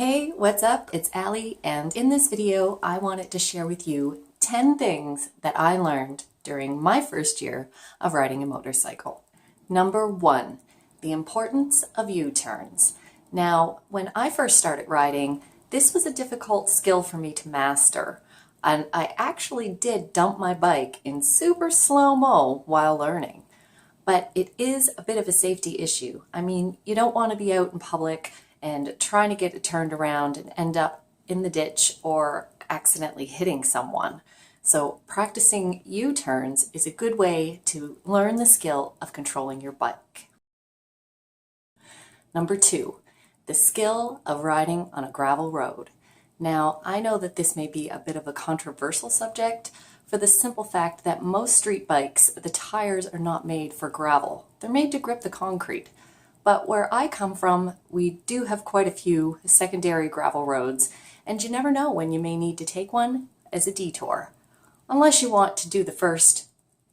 Hey, what's up? It's Allie, and in this video, I wanted to share with you 10 things that I learned during my first year of riding a motorcycle. Number 1, the importance of U-turns. Now, when I first started riding, this was a difficult skill for me to master, and I actually did dump my bike in super slow-mo while learning. But it is a bit of a safety issue. I mean, you don't want to be out in public and trying to get it turned around and end up in the ditch or accidentally hitting someone. So practicing U-turns is a good way to learn the skill of controlling your bike. Number 2, the skill of riding on a gravel road. Now, I know that this may be a bit of a controversial subject for the simple fact that most street bikes, the tires are not made for gravel. They're made to grip the concrete. But where I come from, we do have quite a few secondary gravel roads, and you never know when you may need to take one as a detour, unless you want to do the first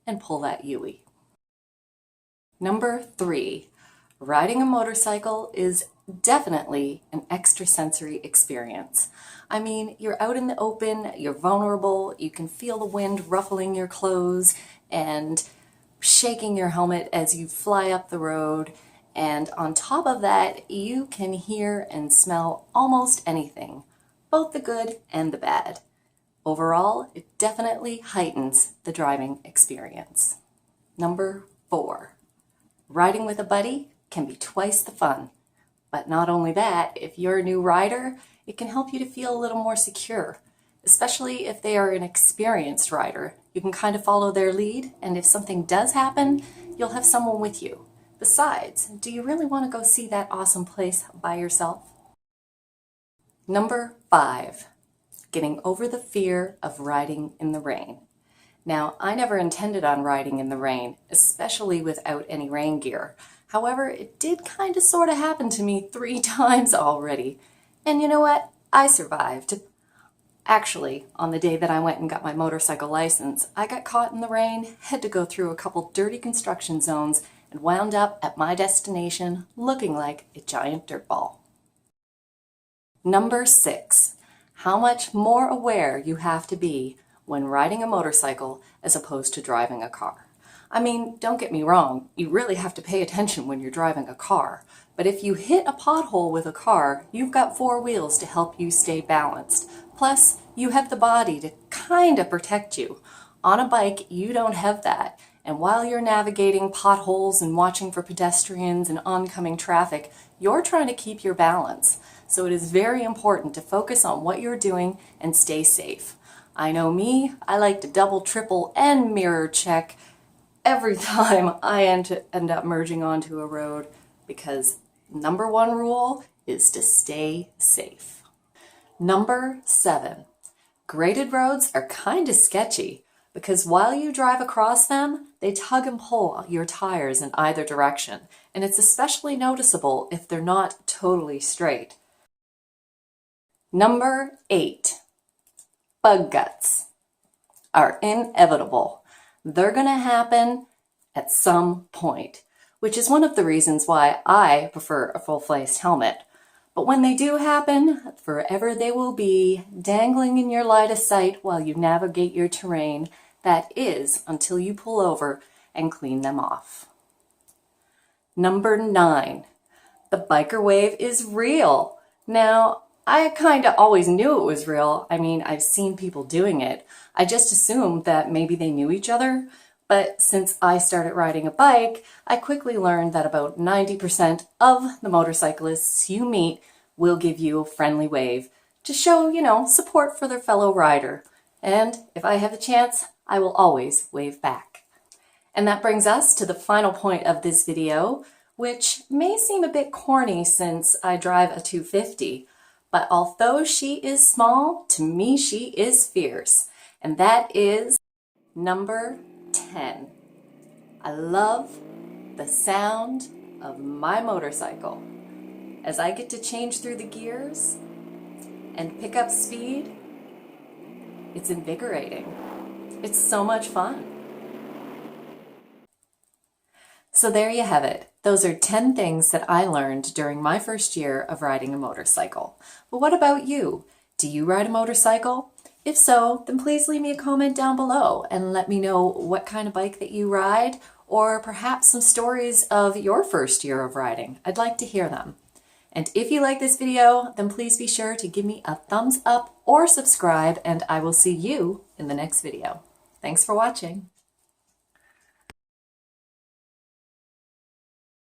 and pull that U-ey. Number 3, riding a motorcycle is definitely an extrasensory experience. I mean, you're out in the open, you're vulnerable, you can feel the wind ruffling your clothes and shaking your helmet as you fly up the road. And on top of that, you can hear and smell almost anything, both the good and the bad. Overall, it definitely heightens the driving experience. Number 4, riding with a buddy can be twice the fun. But not only that, if you're a new rider, it can help you to feel a little more secure, especially if they are an experienced rider. You can kind of follow their lead, and if something does happen, you'll have someone with you. Besides, do you really want to go see that awesome place by yourself? Number 5, getting over the fear of riding in the rain. Now, I never intended on riding in the rain, especially without any rain gear. However, it did kind of sort of happen to me 3 times already. And you know what? I survived. Actually, on the day that I went and got my motorcycle license, I got caught in the rain, had to go through a couple dirty construction zones, and wound up at my destination looking like a giant dirt ball. Number 6, how much more aware you have to be when riding a motorcycle as opposed to driving a car. I mean, don't get me wrong, you really have to pay attention when you're driving a car, but if you hit a pothole with a car, you've got 4 wheels to help you stay balanced. Plus, you have the body to kind of protect you. On a bike, you don't have that. And while you're navigating potholes and watching for pedestrians and oncoming traffic, you're trying to keep your balance. So it is very important to focus on what you're doing and stay safe. I know me, I like to double, triple, and mirror check every time I end up merging onto a road, because number 1 rule is to stay safe. Number 7, graded roads are kind of sketchy, because while you drive across them, they tug and pull your tires in either direction, and it's especially noticeable if they're not totally straight. Number 8, bug guts are inevitable. They're going to happen at some point, which is one of the reasons why I prefer a full-face helmet. But when they do happen, forever they will be dangling in your line of sight while you navigate your terrain. That is, until you pull over and clean them off. Number 9, the biker wave is real. Now, I kind of always knew it was real. I mean, I've seen people doing it. I just assumed that maybe they knew each other. But since I started riding a bike, I quickly learned that about 90% of the motorcyclists you meet will give you a friendly wave to show, support for their fellow rider. And if I have a chance, I will always wave back. And that brings us to the final point of this video, which may seem a bit corny since I drive a 250, but although she is small, to me she is fierce. And that is number 10. I love the sound of my motorcycle. As I get to change through the gears and pick up speed, it's invigorating. It's so much fun. So there you have it, Those are 10 things that I learned during my first year of riding a motorcycle. But what about you? Do you ride a motorcycle? If so, then please leave me a comment down below and let me know what kind of bike that you ride, or perhaps some stories of your first year of riding. I'd like to hear them. And if you like this video, then please be sure to give me a thumbs up or subscribe, and I will see you in the next video. Thanks for watching.